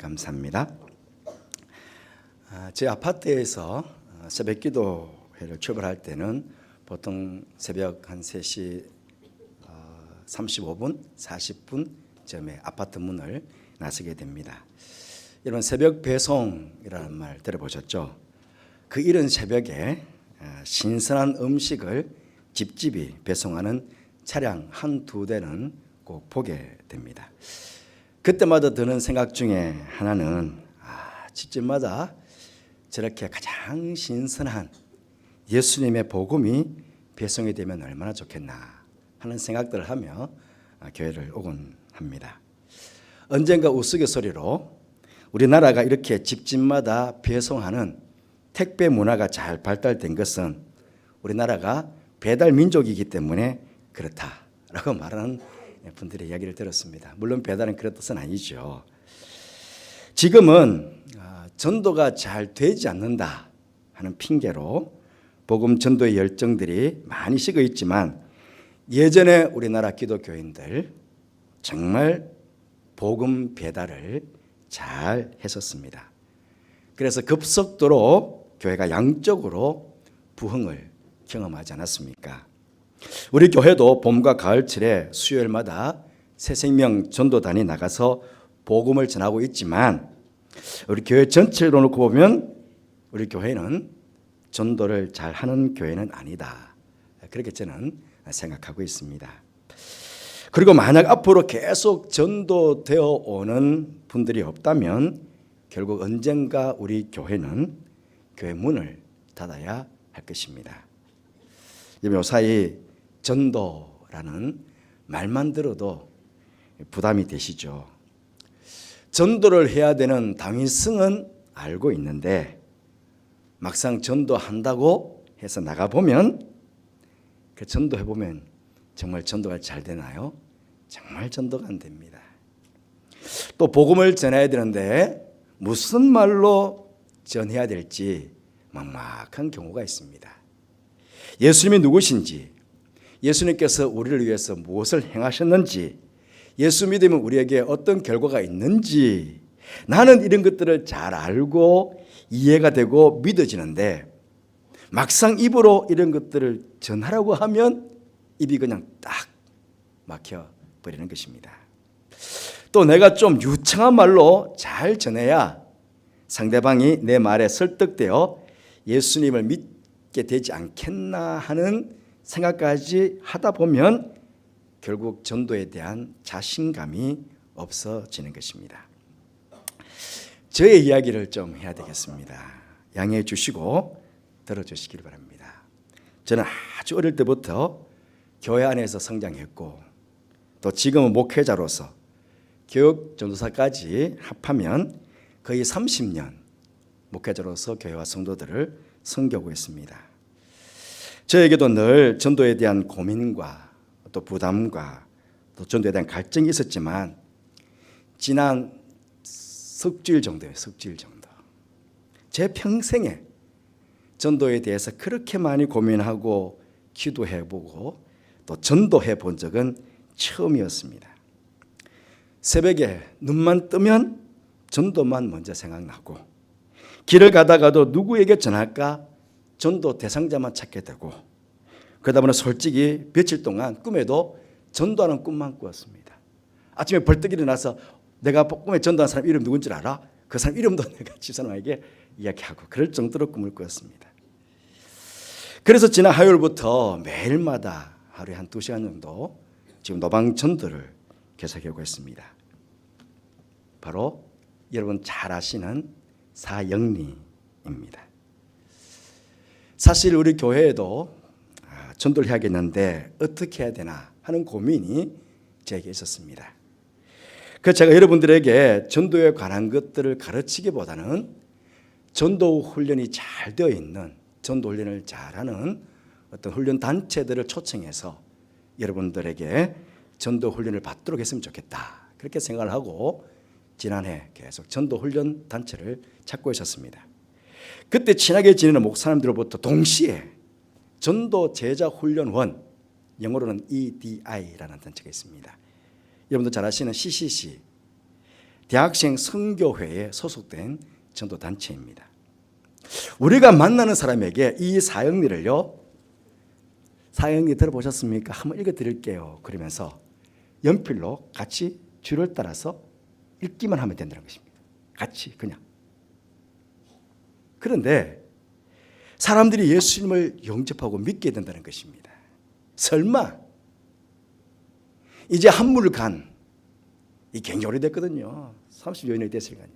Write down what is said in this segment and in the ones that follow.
감사합니다. 제 아파트에서 새벽 기도회를 출발할 때는 보통 새벽 한 3시 35분, 40분쯤에 아파트 문을 나서게 됩니다. 여러분 새벽 배송이라는 말 들어보셨죠? 그 이른 새벽에 신선한 음식을 집집이 배송하는 차량 한두 대는 꼭 보게 됩니다. 그때마다 드는 생각 중에 하나는 집집마다 저렇게 가장 신선한 예수님의 복음이 배송이 되면 얼마나 좋겠나 하는 생각들을 하며 교회를 오곤 합니다. 언젠가 우스갯소리로 우리나라가 이렇게 집집마다 배송하는 택배 문화가 잘 발달된 것은 우리나라가 배달 민족이기 때문에 그렇다라고 말하는 분들의 이야기를 들었습니다. 물론 배달은 그런 뜻은 아니죠. 지금은 전도가 잘 되지 않는다 하는 핑계로 복음 전도의 열정들이 많이 식어 있지만 예전에 우리나라 기독교인들 정말 복음 배달을 잘 했었습니다. 그래서 급속도로 교회가 양적으로 부흥을 경험하지 않았습니까? 우리 교회도 봄과 가을철에 수요일마다 새생명 전도단이 나가서 복음을 전하고 있지만 우리 교회 전체로 놓고 보면 우리 교회는 전도를 잘하는 교회는 아니다. 그렇게 저는 생각하고 있습니다. 그리고 만약 앞으로 계속 전도되어 오는 분들이 없다면 결국 언젠가 우리 교회는 교회 문을 닫아야 할 것입니다. 요사이 전도라는 말만 들어도 부담이 되시죠. 전도를 해야 되는 당위성은 알고 있는데 막상 전도한다고 해서 나가보면 그 전도해보면 정말 전도가 잘 되나요? 정말 전도가 안 됩니다. 또 복음을 전해야 되는데 무슨 말로 전해야 될지 막막한 경우가 있습니다. 예수님이 누구신지, 예수님께서 우리를 위해서 무엇을 행하셨는지, 예수 믿으면 우리에게 어떤 결과가 있는지 나는 이런 것들을 잘 알고 이해가 되고 믿어지는데 막상 입으로 이런 것들을 전하라고 하면 입이 그냥 딱 막혀버리는 것입니다. 또 내가 좀 유창한 말로 잘 전해야 상대방이 내 말에 설득되어 예수님을 믿게 되지 않겠나 하는 생각까지 하다 보면 결국 전도에 대한 자신감이 없어지는 것입니다. 저의 이야기를 좀 해야 되겠습니다. 양해해 주시고 들어주시길 바랍니다. 저는 아주 어릴 때부터 교회 안에서 성장했고 또 지금은 목회자로서 교육 전도사까지 합하면 거의 30년 목회자로서 교회와 성도들을 섬기고 있습니다. 저에게도 늘 전도에 대한 고민과 또 부담과 또 전도에 대한 갈증이 있었지만 지난 석주일 정도예요. 석주일 정도. 제 평생에 전도에 대해서 그렇게 많이 고민하고 기도해보고 또 전도해 본 적은 처음이었습니다. 새벽에 눈만 뜨면 전도만 먼저 생각나고 길을 가다가도 누구에게 전할까 전도 대상자만 찾게 되고 그러다 보니 솔직히 며칠 동안 꿈에도 전도하는 꿈만 꾸었습니다. 아침에 벌떡 일어나서 내가 꿈에 전도한 사람 이름 누군지 알아? 그 사람 이름도 내가 집사람에게 이야기하고 그럴 정도로 꿈을 꾸었습니다. 그래서 지난 화요일부터 매일마다 하루에 한 2시간 정도 지금 노방 전도를 계속하고 있습니다. 바로 여러분 잘 아시는 사영리입니다. 사실 우리 교회에도 전도를 해야겠는데 어떻게 해야 되나 하는 고민이 제게 있었습니다. 그래서 제가 여러분들에게 전도에 관한 것들을 가르치기보다는 전도 훈련이 잘 되어 있는 전도 훈련을 잘하는 어떤 훈련 단체들을 초청해서 여러분들에게 전도 훈련을 받도록 했으면 좋겠다. 그렇게 생각을 하고 지난해 계속 전도 훈련 단체를 찾고 있었습니다. 그때 친하게 지내는 목사님들로부터 동시에 전도 제자 훈련원, 영어로는 EDI라는 단체가 있습니다. 여러분도 잘 아시는 CCC, 대학생 선교회에 소속된 전도단체입니다. 우리가 만나는 사람에게 이 사형리를요, 사형리 들어보셨습니까? 한번 읽어드릴게요. 그러면서 연필로 같이 줄을 따라서 읽기만 하면 된다는 것입니다. 같이 그냥. 그런데 사람들이 예수님을 영접하고 믿게 된다는 것입니다. 설마 이제 한물을 간 이 굉장히 오래됐거든요. 30여 년이 됐으니까요.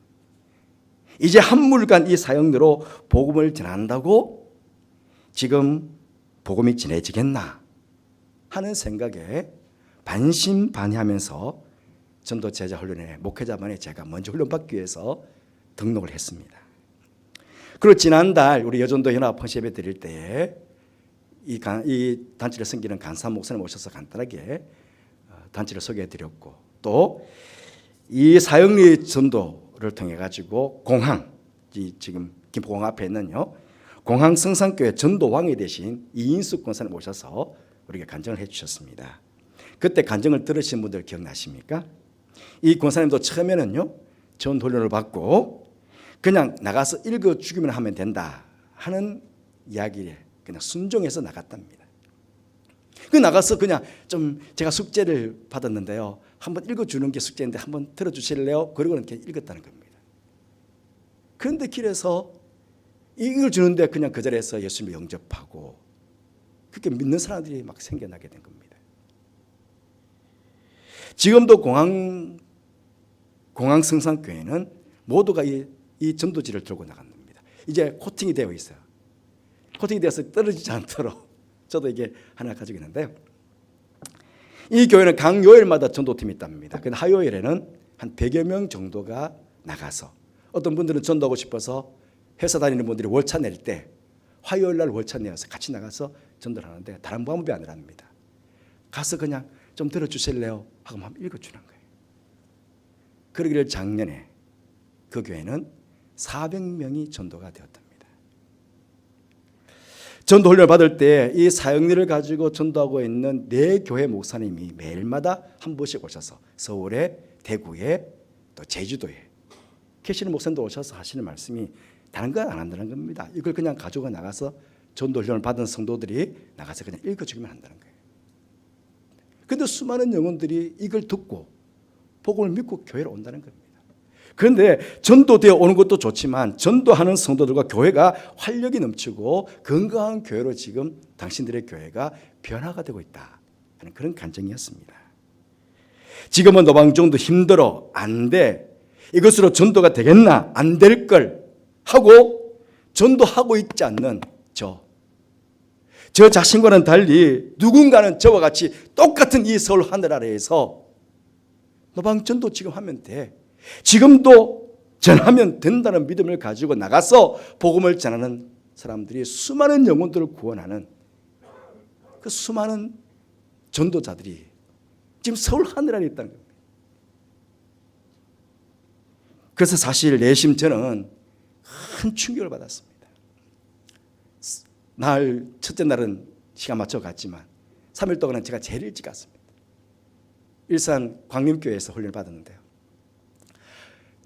이제 한물을 간 이 사형리로 복음을 전한다고 지금 복음이 전해지겠나 하는 생각에 반신반의하면서 전도 제자 훈련에 목회자반에 제가 먼저 훈련받기 위해서 등록을 했습니다. 그리고 지난달 우리 여전도 연합 헌신예배 드릴 때에 이 단체를 섬기는 간사 목사님 오셔서 간단하게 단체를 소개해 드렸고, 또 이 사형리 전도를 통해 가지고 공항, 지금 김포공항 앞에 있는요 공항 성산교회 전도왕이 되신 이인숙 권사님 오셔서 우리에게 간증을 해 주셨습니다. 그때 간증을 들으신 분들 기억나십니까? 이 권사님도 처음에는요 전도 훈련을 받고 그냥 나가서 읽어주기만 하면 된다 하는 이야기에 그냥 순종해서 나갔답니다. 그 나가서 그냥 좀 제가 숙제를 받았는데요, 한번 읽어주는 게 숙제인데 한번 들어주실래요? 그러고 이렇게 읽었다는 겁니다. 그런데 길에서 읽어주는데 그냥 그 자리에서 예수님을 영접하고 그렇게 믿는 사람들이 막 생겨나게 된 겁니다. 지금도 공항 성산교회는 모두가 이 전도지를 들고 나갑니다. 이제 코팅이 되어 있어요. 코팅이 되어서 떨어지지 않도록 저도 이게 하나 가지고 있는데요. 이 교회는 각 요일마다 전도팀이 있답니다. 근데 화요일에는 한 100여 명 정도가 나가서, 어떤 분들은 전도하고 싶어서 회사 다니는 분들이 월차 낼 때 화요일 날 월차 내어서 같이 나가서 전도를 하는데 다른 방법이 아니랍니다. 가서 그냥 좀 들어주실래요? 하고 한번 읽어주는 거예요. 그러기를 작년에 그 교회는 400명이 전도가 되었답니다. 전도 훈련을 받을 때 이 사형리를 가지고 전도하고 있는 네 교회 목사님이 매일마다 한 번씩 오셔서 서울에, 대구에, 또 제주도에 계시는 목사님도 오셔서 하시는 말씀이 다른 건 안 한다는 겁니다. 이걸 그냥 가지고 나가서 전도 훈련을 받은 성도들이 나가서 그냥 읽어주기만 한다는 거예요. 그런데 수많은 영혼들이 이걸 듣고 복음을 믿고 교회로 온다는 겁니다. 그런데 전도되어 오는 것도 좋지만 전도하는 성도들과 교회가 활력이 넘치고 건강한 교회로 지금 당신들의 교회가 변화가 되고 있다 하는 그런 간증이었습니다. 지금은 노방종도 힘들어, 안 돼, 이것으로 전도가 되겠나, 안 될 걸 하고 전도하고 있지 않는 저 자신과는 달리 누군가는 저와 같이 똑같은 이 서울 하늘 아래에서 노방전도 지금 하면 돼, 지금도 전하면 된다는 믿음을 가지고 나가서 복음을 전하는 사람들이 수많은 영혼들을 구원하는 그 수많은 전도자들이 지금 서울 하늘 아래에 있다는 겁니다. 그래서 사실 내심 저는 큰 충격을 받았습니다. 첫째 날은 시간 맞춰 갔지만 3일 동안은 제가 제일 일찍 갔습니다. 일산 광림교회에서 훈련을 받았는데요,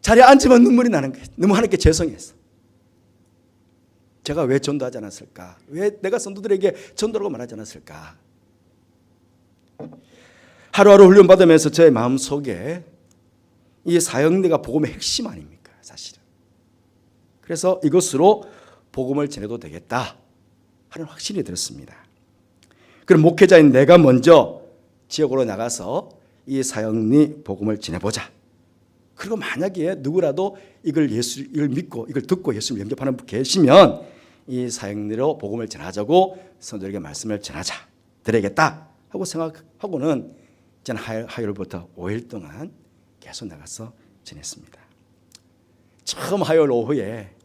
자리에 앉으면 눈물이 나는 거예요. 너무 하나님께 죄송해서. 제가 왜 전도하지 않았을까? 왜 내가 성도들에게 전도라고 말하지 않았을까? 하루하루 훈련받으면서 제 마음속에 이 사형리가 복음의 핵심 아닙니까? 사실은. 그래서 이것으로 복음을 전해도 되겠다 하는 확신이 들었습니다. 그럼 목회자인 내가 먼저 지역으로 나가서 이 사형리 복음을 전해보자. 그리고 만약에 누구라도 이걸 믿고 이걸 듣고 예수님을 영접하는 분 계시면 이 사형리로 복음을 전하자고 성도들에게 말씀을 전하자, 드려야겠다 하고 생각하고는 저는 화요일부터 5일 동안 계속 나가서 지냈습니다. 처음 화요일 오후에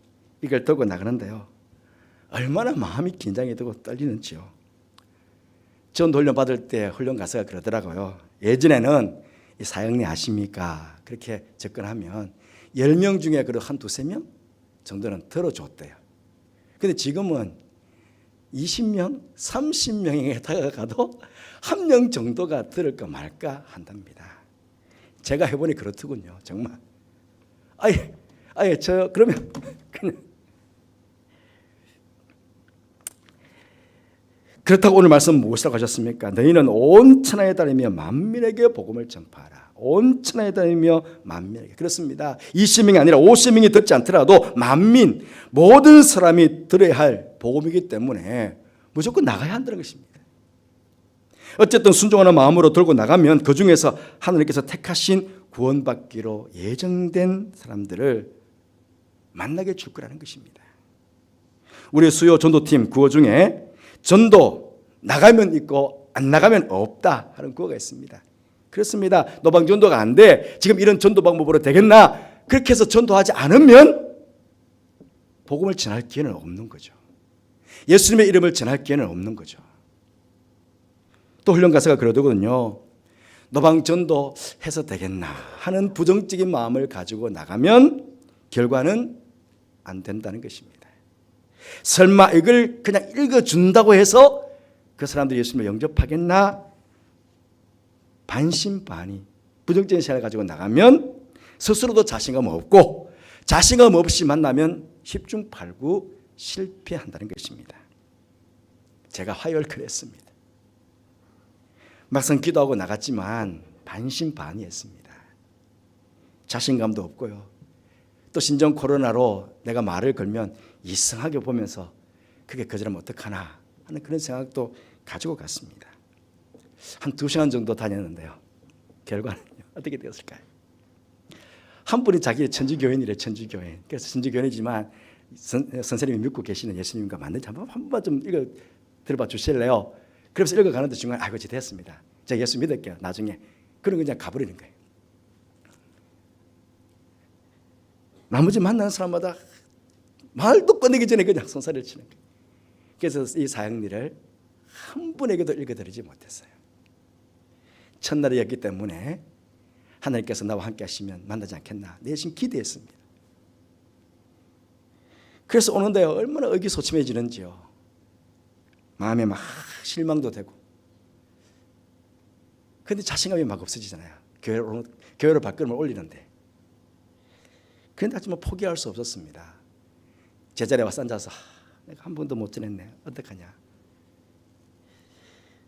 이걸 들고 나가는데요, 얼마나 마음이 긴장이 되고 떨리는지요. 전도 훈련 받을 때 훈련 가서가 그러더라고요. 예전에는 이 사형리 아십니까? 그렇게 접근하면 10명 중에 그래도 한 두세 명 정도는 들어줬대요. 근데 지금은 20명, 30명에 다가가도 한 명 정도가 들을까 말까 한답니다. 제가 해보니 그렇더군요. 정말 아예 저 그러면 그냥 그렇다고 오늘 말씀 무엇이라고 하셨습니까? 너희는 온 천하에 다니며 만민에게 복음을 전파하라. 온 천하에 다니며 만민에게. 그렇습니다. 20명이 아니라 50명이 듣지 않더라도 만민 모든 사람이 들어야 할 복음이기 때문에 무조건 나가야 한다는 것입니다. 어쨌든 순종하는 마음으로 들고 나가면 그 중에서 하나님께서 택하신 구원받기로 예정된 사람들을 만나게 줄 거라는 것입니다. 우리 수요 전도팀 구호 중에 전도 나가면 있고 안 나가면 없다 하는 구호가 있습니다. 그렇습니다. 노방 전도가 안 돼. 지금 이런 전도 방법으로 되겠나? 그렇게 해서 전도하지 않으면 복음을 전할 기회는 없는 거죠. 예수님의 이름을 전할 기회는 없는 거죠. 또 훈련 가사가 그러더군요. 노방 전도 해서 되겠나 하는 부정적인 마음을 가지고 나가면 결과는 안 된다는 것입니다. 설마 이걸 그냥 읽어준다고 해서 그 사람들이 예수님을 영접하겠나? 반신반의 부정적인 생각을 가지고 나가면 스스로도 자신감 없고 자신감 없이 만나면 10중 8구 실패한다는 것입니다. 제가 화요일 그랬습니다. 막상 기도하고 나갔지만 반신반의했습니다. 자신감도 없고요. 또 신종 코로나로 내가 말을 걸면 이상하게 보면서 그게 거절하면 어떡하나 하는 그런 생각도 가지고 갔습니다. 한 2시간 정도 다녔는데요. 결과는 어떻게 되었을까요? 한 분이 자기 천주교인이래. 천주교인. 그래서 천주교인이지만 선생님이 믿고 계시는 예수님과 맞는지 한 번만 좀 읽어 들어봐 주실래요? 그래서 읽어가는데 중간에 아이고 됐습니다. 제가 예수 믿을게요. 나중에. 그런 거 그냥 가버리는 거예요. 나머지 만나는 사람마다 말도 꺼내기 전에 그냥 손살을 치는 거예요. 그래서 이 사형리를 한 분에게도 읽어드리지 못했어요. 첫날이었기 때문에 하나님께서 나와 함께 하시면 만나지 않겠나 내심 기대했습니다. 그래서 오는데 얼마나 의기소침해지는지요. 마음에 막 실망도 되고. 그런데 자신감이 막 없어지잖아요. 교회로 발걸음을 올리는데. 그런데 하지만 포기할 수 없었습니다. 제자리에 와서 앉아서 내가 한 번도 못 지냈네. 어떡하냐.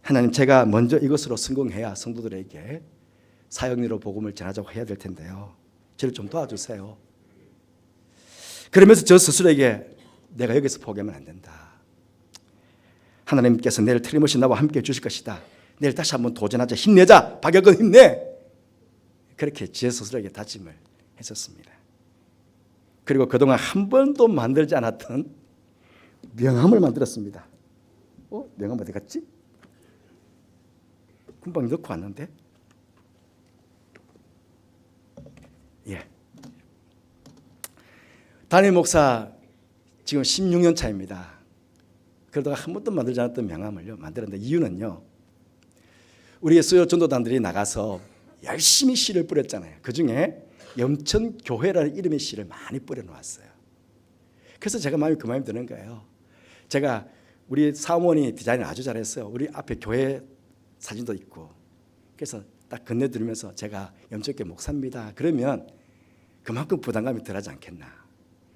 하나님, 제가 먼저 이것으로 성공해야 성도들에게 사형리로 복음을 전하자고 해야 될 텐데요. 저를 좀 도와주세요. 그러면서 저 스스로에게 내가 여기서 포기하면 안 된다. 하나님께서 내일 틀림없이 나와 함께 해주실 것이다. 내일 다시 한번 도전하자. 힘내자. 박혁은 힘내. 그렇게 제 스스로에게 다짐을 했었습니다. 그리고 그동안 한 번도 만들지 않았던 명함을 만들었습니다. 명함 어디 갔지? 금방 넣고 왔는데. 예. 담임 목사 지금 16년 차입니다. 그러다가 한 번도 만들지 않았던 명함을요 만들었는데 이유는요. 우리 수요 전도단들이 나가서 열심히 씨를 뿌렸잖아요. 그중에 염천교회라는 이름의 씨를 많이 뿌려놓았어요. 그래서 제가 마음이 그 마음이 드는 거예요. 제가 우리 사모니 디자인을 아주 잘했어요. 우리 앞에 교회 사진도 있고. 그래서 딱 건네드리면서 제가 염천교회 목사입니다. 그러면 그만큼 부담감이 덜하지 않겠나.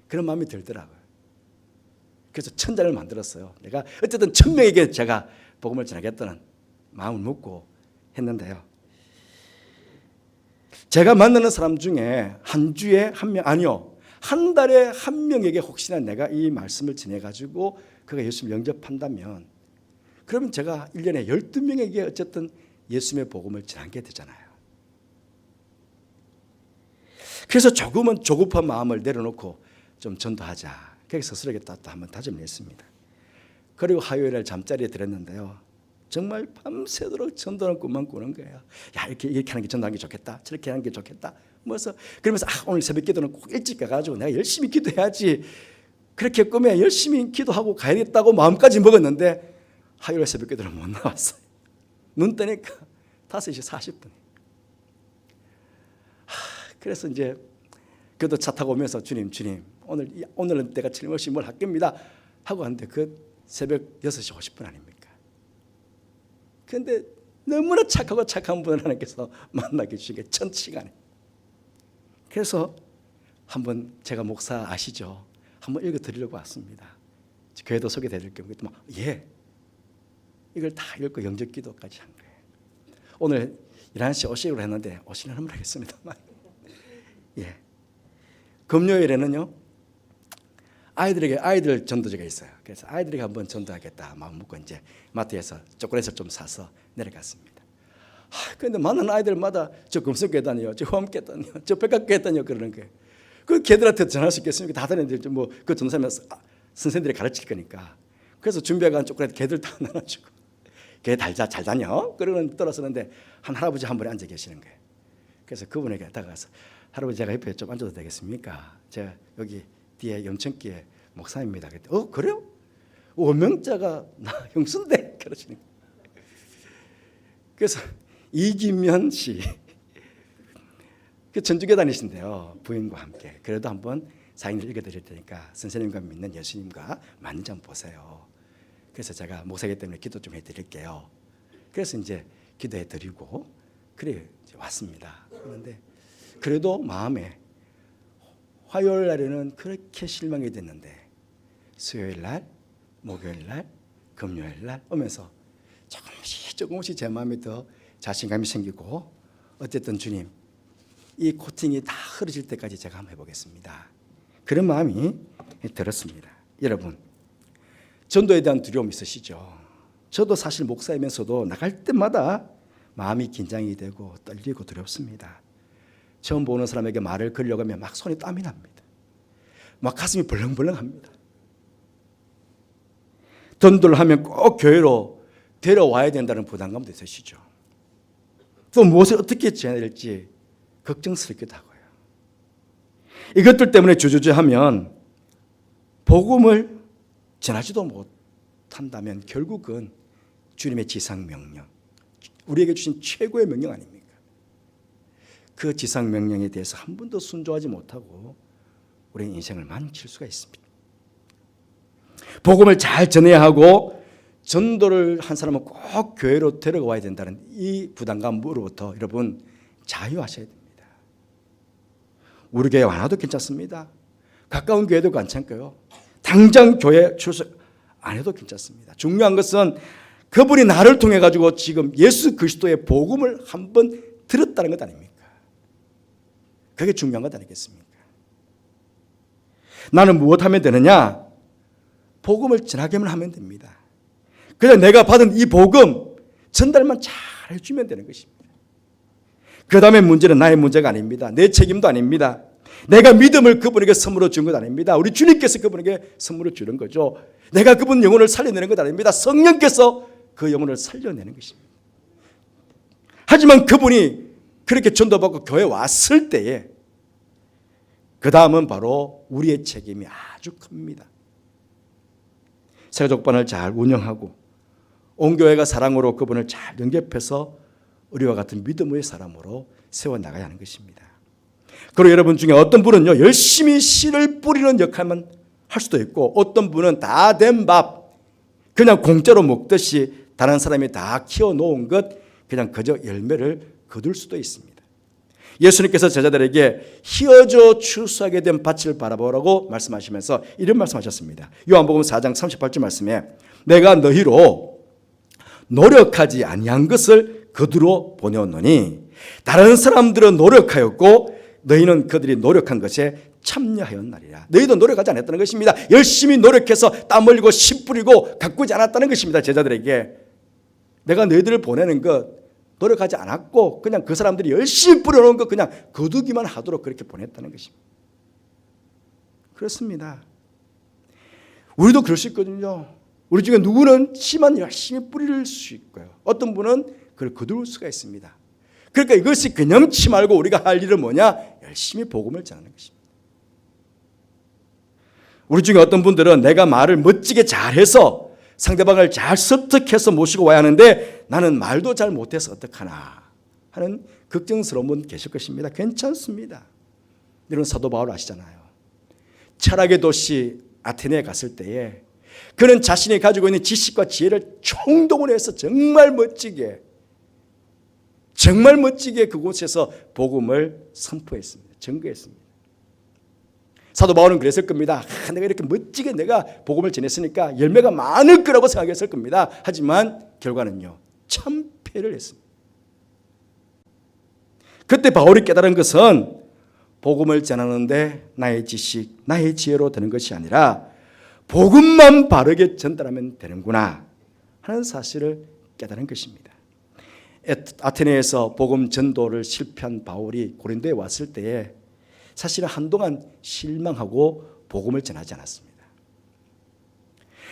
그런 마음이 들더라고요. 그래서 1000장을 만들었어요. 내가 어쨌든 1000명에게 제가 복음을 전하겠다는 마음을 먹고 했는데요. 제가 만나는 사람 중에 한 주에 한 명, 아니요, 한 달에 한 명에게 혹시나 내가 이 말씀을 전해가지고 그가 예수님을 영접한다면 그러면 제가 1년에 12명에게 어쨌든 예수님의 복음을 전하게 되잖아요. 그래서 조금은 조급한 마음을 내려놓고 좀 전도하자. 그래서 스스로에게 또 한번 다짐을 했습니다. 그리고 화요일에 잠자리에 들었는데요. 정말 밤새도록 전도하는 꿈만 꾸는 거예요. 야, 이렇게 하는 게 전도하는 게 좋겠다. 저렇게 하는 게 좋겠다. 그러면서 오늘 새벽 기도는 꼭 일찍 가가지고 내가 열심히 기도해야지. 그렇게 꿈에 열심히 기도하고 가야겠다고 마음까지 먹었는데 화요일 새벽 기도는 못 나왔어요. 눈 뜨니까 5시 40분. 그래서 이제 그래도 차 타고 오면서 주님 오늘은 내가 틀림없이 뭘 할 겁니다 하고 왔는데 그 새벽 6시 50분 아닙니까? 그런데 너무나 착하고 착한 분을 하나님께서 만나게 주시게 1000시간에. 그래서 한번 제가 목사 아시죠? 한번 읽어드리려고 왔습니다. 교회도 소개해드릴 경우에 예, 이걸 다 읽고 영접기도까지 한 거예요. 오늘 11시 오시기로 했는데 오시는 한번 하겠습니다만 예, 금요일에는요 아이들에게 아이들 전도제가 있어요. 그래서 아이들에게 한번 전도하겠다 마음 먹고 이제 마트에서 초콜릿을 좀 사서 내려갔습니다. 그런데 많은 아이들마다 저 금속계단이요, 저 화엄계단이요, 저 백악계단이요 그러는 거예요. 그 걔들한테 전할 수 있겠습니까? 다른 애들 뭐그 전도사면 선생님들이 가르칠 거니까. 그래서 준비해간 초콜릿 걔들 다 나눠주고 걔 잘 다녀? 그러는 떨어서는데 한 할아버지 한 분이 앉아 계시는 거예요. 그래서 그분에게 다가가서 할아버지 제가 옆에 좀 앉아도 되겠습니까? 제가 여기 뒤에 영천교회 목사입니다. 그랬더니 그래요? 원명자가 나 형수인데 그러시는 거예요. 그래서 이진면 씨 그 전주교 다니신데요 부인과 함께 그래도 한번 사인을 읽어드릴 테니까 선생님과 믿는 예수님과 맞는지 한번 보세요. 그래서 제가 목사이기 때문에 기도 좀 해드릴게요. 그래서 이제 기도해드리고 그래 이제 왔습니다. 그런데 그래도 마음에 화요일 날에는 그렇게 실망이 됐는데 수요일 날, 목요일 날, 금요일 날 오면서 조금씩 제 마음에 더 자신감이 생기고 어쨌든 주님 이 코팅이 다 흐려질 때까지 제가 한번 해보겠습니다. 그런 마음이 들었습니다. 여러분 전도에 대한 두려움 있으시죠? 저도 사실 목사이면서도 나갈 때마다 마음이 긴장이 되고 떨리고 두렵습니다. 처음 보는 사람에게 말을 걸려고 하면 막 손에 땀이 납니다. 막 가슴이 벌렁벌렁합니다. 전도를 하면 꼭 교회로 데려와야 된다는 부담감도 있으시죠. 또 무엇을 어떻게 지어야 될지 걱정스럽기도 하고요. 이것들 때문에 주저주저하면 복음을 전하지도 못한다면 결국은 주님의 지상명령, 우리에게 주신 최고의 명령 아닙니까? 그 지상명령에 대해서 한 번도 순종하지 못하고 우리의 인생을 망칠 수가 있습니다. 복음을 잘 전해야 하고 전도를 한 사람은 꼭 교회로 데려가야 된다는 이 부담감으로부터 여러분 자유하셔야 됩니다. 우리 교회 안 와도 괜찮습니다. 가까운 교회도 괜찮고요. 당장 교회 출석 안 해도 괜찮습니다. 중요한 것은 그분이 나를 통해 가지고 지금 예수 그리스도의 복음을 한번 들었다는 것 아닙니까? 그게 중요한 것 아니겠습니까? 나는 무엇하면 되느냐? 복음을 전하기만 하면 됩니다. 그냥 내가 받은 이 복음 전달만 잘 해주면 되는 것입니다. 그 다음에 문제는 나의 문제가 아닙니다. 내 책임도 아닙니다. 내가 믿음을 그분에게 선물로 준 것 아닙니다. 우리 주님께서 그분에게 선물로 주는 거죠. 내가 그분 영혼을 살려내는 것 아닙니다. 성령께서 그 영혼을 살려내는 것입니다. 하지만 그분이 그렇게 전도받고 교회에 왔을 때에 그 다음은 바로 우리의 책임이 아주 큽니다. 세가족반을 잘 운영하고 온 교회가 사랑으로 그분을 잘 영접해서 우리와 같은 믿음의 사람으로 세워나가야 하는 것입니다. 그리고 여러분 중에 어떤 분은요 열심히 씨를 뿌리는 역할만 할 수도 있고 어떤 분은 다 된 밥 그냥 공짜로 먹듯이 다른 사람이 다 키워놓은 것 그냥 그저 열매를 거둘 수도 있습니다. 예수님께서 제자들에게 휘어져 추수하게 된 밭을 바라보라고 말씀하시면서 이런 말씀하셨습니다. 요한복음 4장 38절 말씀에 내가 너희로 노력하지 아니한 것을 그들로 보내었노니 다른 사람들은 노력하였고 너희는 그들이 노력한 것에 참여하였나리라. 너희도 노력하지 않았다는 것입니다. 열심히 노력해서 땀 흘리고 씨 뿌리고 가꾸지 않았다는 것입니다. 제자들에게 내가 너희들을 보내는 것 노력하지 않았고 그냥 그 사람들이 열심히 뿌려놓은 것 그냥 거두기만 하도록 그렇게 보냈다는 것입니다. 그렇습니다. 우리도 그럴 수 있거든요. 우리 중에 누구는 씨만 열심히 뿌릴 수 있고요. 어떤 분은 그걸 거둘 수가 있습니다. 그러니까 이것이 그냥치 말고 우리가 할 일은 뭐냐? 열심히 복음을 전하는 것입니다. 우리 중에 어떤 분들은 내가 말을 멋지게 잘해서 상대방을 잘 설득해서 모시고 와야 하는데 나는 말도 잘 못해서 어떡하나 하는 걱정스러운 분 계실 것입니다. 괜찮습니다. 이런 사도 바울 아시잖아요. 철학의 도시 아테네에 갔을 때에 그는 자신이 가지고 있는 지식과 지혜를 총동원해서 정말 멋지게 그곳에서 복음을 선포했습니다. 증거했습니다. 사도 바울은 그랬을 겁니다. 내가 이렇게 멋지게 내가 복음을 전했으니까 열매가 많을 거라고 생각했을 겁니다. 하지만 결과는요, 참패를 했습니다. 그때 바울이 깨달은 것은 복음을 전하는데 나의 지식, 나의 지혜로 되는 것이 아니라 복음만 바르게 전달하면 되는구나 하는 사실을 깨달은 것입니다. 아테네에서 복음 전도를 실패한 바울이 고린도에 왔을 때에 사실은 한동안 실망하고 복음을 전하지 않았습니다.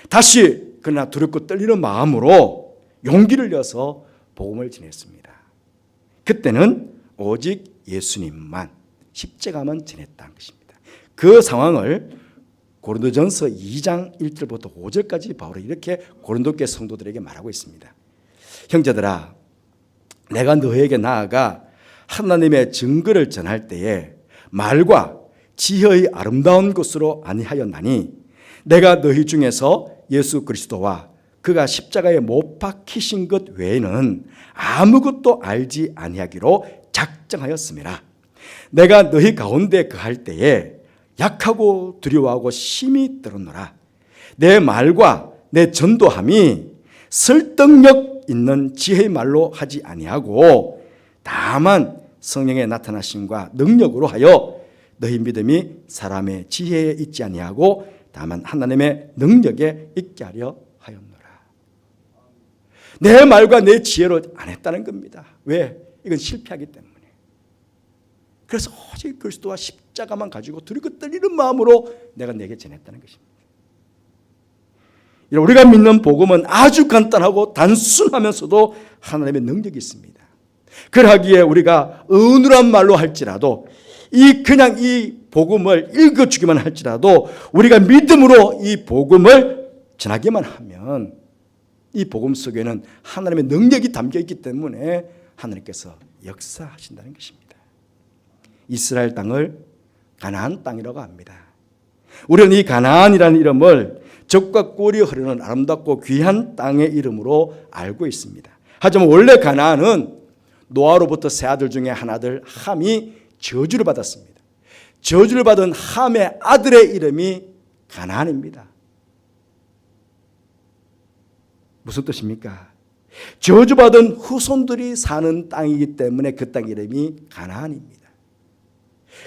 다시 그러나 두렵고 떨리는 마음으로 용기를 내서 복음을 전했습니다. 그때는 오직 예수님만, 십자가만 전했다는 것입니다. 그 상황을 고린도전서 2장 1절부터 5절까지 바울이 이렇게 고린도교회 성도들에게 말하고 있습니다. 형제들아, 내가 너에게 나아가 하나님의 증거를 전할 때에 말과 지혜의 아름다운 것으로 아니하였나니 내가 너희 중에서 예수 그리스도와 그가 십자가에 못 박히신 것 외에는 아무것도 알지 아니하기로 작정하였음이라. 내가 너희 가운데 거할 때에 약하고 두려워하고 심히 떨었노라. 내 말과 내 전도함이 설득력 있는 지혜의 말로 하지 아니하고 다만 성령의 나타나심과 능력으로 하여 너희 믿음이 사람의 지혜에 있지 아니하고 다만 하나님의 능력에 있게 하려 하였노라. 내 말과 내 지혜로 안 했다는 겁니다. 왜? 이건 실패하기 때문에. 그래서 오직 그리스도와 십자가만 가지고 두렵고 떨리는 마음으로 내가 내게 전했다는 것입니다. 우리가 믿는 복음은 아주 간단하고 단순하면서도 하나님의 능력이 있습니다. 그러하기에 우리가 어눌한 말로 할지라도 그냥 이 복음을 읽어주기만 할지라도 우리가 믿음으로 이 복음을 전하기만 하면 이 복음 속에는 하나님의 능력이 담겨있기 때문에 하나님께서 역사하신다는 것입니다. 이스라엘 땅을 가나안 땅이라고 합니다. 우리는 이 가나안이라는 이름을 젖과 꿀이 흐르는 아름답고 귀한 땅의 이름으로 알고 있습니다. 하지만 원래 가나안은 노아로부터 세 아들 중에 한 아들 함이 저주를 받았습니다. 저주를 받은 함의 아들의 이름이 가나안입니다. 무슨 뜻입니까? 저주받은 후손들이 사는 땅이기 때문에 그 땅 이름이 가나안입니다.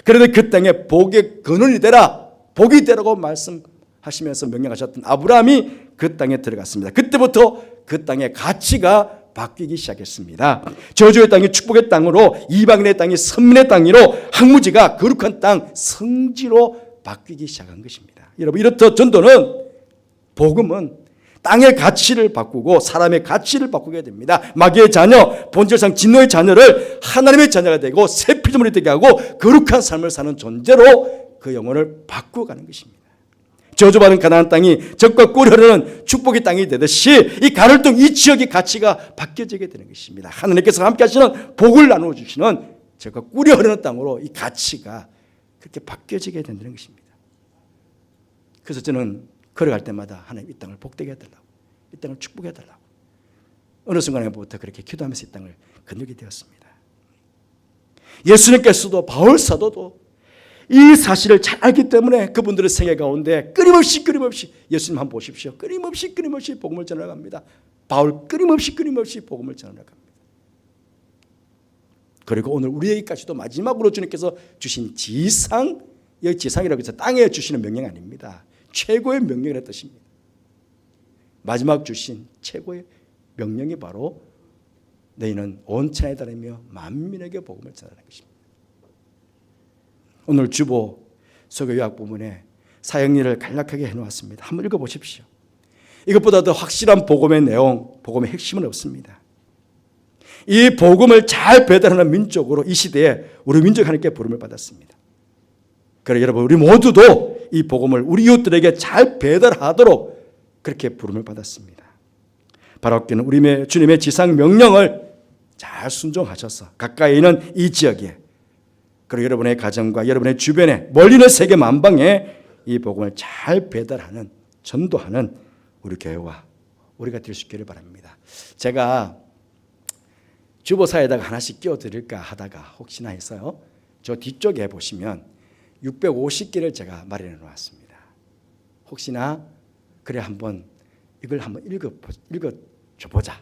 그런데 그 땅에 복의 근원이 되라, 복이 되라고 말씀하시면서 명령하셨던 아브라함이 그 땅에 들어갔습니다. 그때부터 그 땅의 가치가 바뀌기 시작했습니다. 저주의 땅이 축복의 땅으로, 이방인의 땅이 선민의 땅으로, 항무지가 거룩한 땅, 성지로 바뀌기 시작한 것입니다. 여러분, 이렇듯 전도는, 복음은 땅의 가치를 바꾸고 사람의 가치를 바꾸게 됩니다. 마귀의 자녀, 본질상 진노의 자녀를 하나님의 자녀가 되고 새 피조물이 되게 하고 거룩한 삶을 사는 존재로 그 영혼을 바꾸어가는 것입니다. 저주받은 가나안 땅이 젖과 꿀이 흐르는 축복의 땅이 되듯이 이 가를동 이 지역의 가치가 바뀌어지게 되는 것입니다. 하나님께서 함께 하시는 복을 나누어 주시는 젖과 꿀이 흐르는 땅으로 이 가치가 그렇게 바뀌어지게 된다는 것입니다. 그래서 저는 걸어갈 때마다 하나님 이 땅을 복되게 해달라고, 이 땅을 축복해 달라고 어느 순간부터 그렇게 기도하면서 이 땅을 건너게 되었습니다. 예수님께서도 바울 사도도 이 사실을 잘 알기 때문에 그분들의 생애 가운데 끊임없이 예수님 한번 보십시오. 끊임없이 복음을 전해갑니다. 바울 끊임없이 복음을 전해갑니다. 그리고 오늘 우리에게까지도 마지막으로 주님께서 주신 지상, 여기 지상이라고 해서 땅에 주시는 명령 아닙니다. 최고의 명령이라는 뜻입니다. 마지막 주신 최고의 명령이 바로 너희는 온 천하에 다니며 만민에게 복음을 전하는 것입니다. 오늘 주보 소개 요약 부분에 사역일을 간략하게 해놓았습니다. 한번 읽어보십시오. 이것보다 더 확실한 복음의 내용, 복음의 핵심은 없습니다. 이 복음을 잘 배달하는 민족으로 이 시대에 우리 민족 하나님께 부름을 받았습니다. 그래 여러분, 우리 모두도 이 복음을 우리 이웃들에게 잘 배달하도록 그렇게 부름을 받았습니다. 바라옵기는 우리 주님의 지상 명령을 잘 순종하셔서 가까이 있는 이 지역에, 그리고 여러분의 가정과 여러분의 주변에, 멀리는 세계 만방에 이 복음을 잘 배달하는, 전도하는 우리 교회와 우리가 될 수 있기를 바랍니다. 제가 주보사에다가 하나씩 끼워드릴까 하다가 혹시나 해서요, 저 뒤쪽에 보시면 650개를 제가 마련해 놓았습니다. 혹시나 그래 한번 이걸 한번 읽어줘 보자.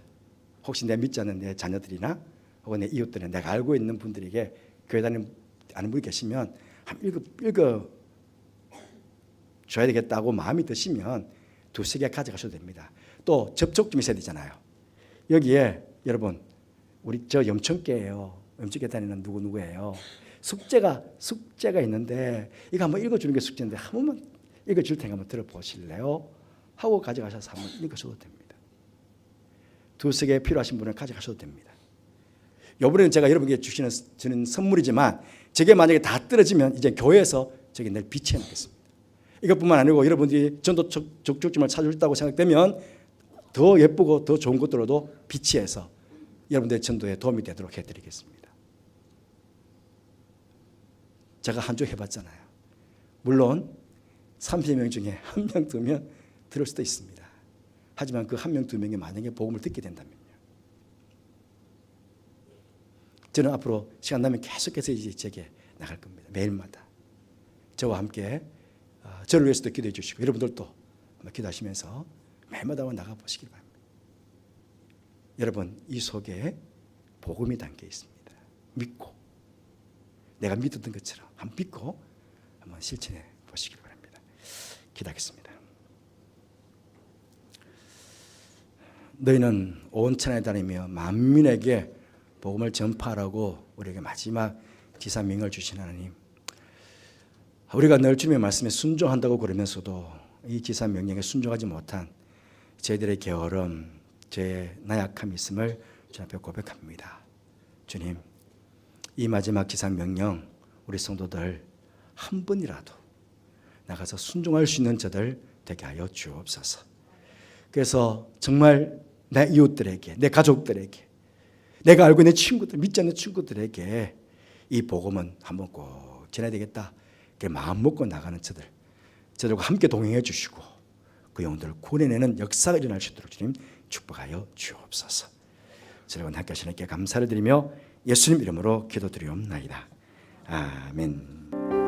혹시 내 믿지 않는 내 자녀들이나 혹은 내 이웃들이나 내가 알고 있는 분들에게 교회 다니는 아는 분이 계시면 한번 읽어 줘야 되겠다고 마음이 드시면 2-3개 가져가셔도 됩니다. 또 접촉 좀 있어야 되잖아요. 여기에 여러분 우리 저 염천교예요. 염천교회 다니는 누구예요. 숙제가 있는데 이거 한번 읽어주는 게 숙제인데 한 번만 읽어줄 테니까 한번 들어보실래요? 하고 가져가셔서 한번 읽으셔도 됩니다. 2-3개 필요하신 분은 가져가셔도 됩니다. 이번에는 제가 여러분께 주는 선물이지만 저게 만약에 다 떨어지면 이제 교회에서 저게 늘 비치해 놓겠습니다. 이것뿐만 아니고 여러분들이 전도 적족점을 찾으셨다고 생각되면 더 예쁘고 더 좋은 것들로도 비치해서 여러분들의 전도에 도움이 되도록 해드리겠습니다. 제가 한 주 해봤잖아요. 물론 30명 중에 1명, 2명 들을 수도 있습니다. 하지만 그 1명, 2명이 만약에 복음을 듣게 된다면요. 저는 앞으로 시간 나면 계속해서 이제 제게 나갈 겁니다. 매일마다. 저와 함께 저를 위해서도 기도해 주시고 여러분들도 기도하시면서 매일마다 나가보시길 바랍니다. 여러분 이 속에 복음이 담겨 있습니다. 믿고 내가 믿었던 것처럼 한번 믿고 한번 실천해 보시길 바랍니다. 기도하겠습니다. 너희는 온 천하에 다니며 만민에게 복음을 전파하라고 우리에게 마지막 지사명을 주신 하나님, 우리가 늘 주님의 말씀에 순종한다고 그러면서도 이 지사명령에 순종하지 못한 저희들의 게으름, 제 나약함이 있음을 주님 앞에 고백합니다. 주님, 이 마지막 지사명령 우리 성도들 한 번이라도 나가서 순종할 수 있는 저들 되게 하여 주옵소서. 그래서 정말 내 이웃들에게, 내 가족들에게, 내가 알고 있는 친구들, 믿지 않는 친구들에게 이 복음은 한번 꼭 전해야 되겠다. 마음 먹고 나가는 저들과 함께 동행해 주시고 그 영혼들을 구원해내는 역사가 일어날 수 있도록 주님 축복하여 주옵소서. 저희와 함께 하시는 께 감사를 드리며 예수님 이름으로 기도드리옵나이다. 아멘.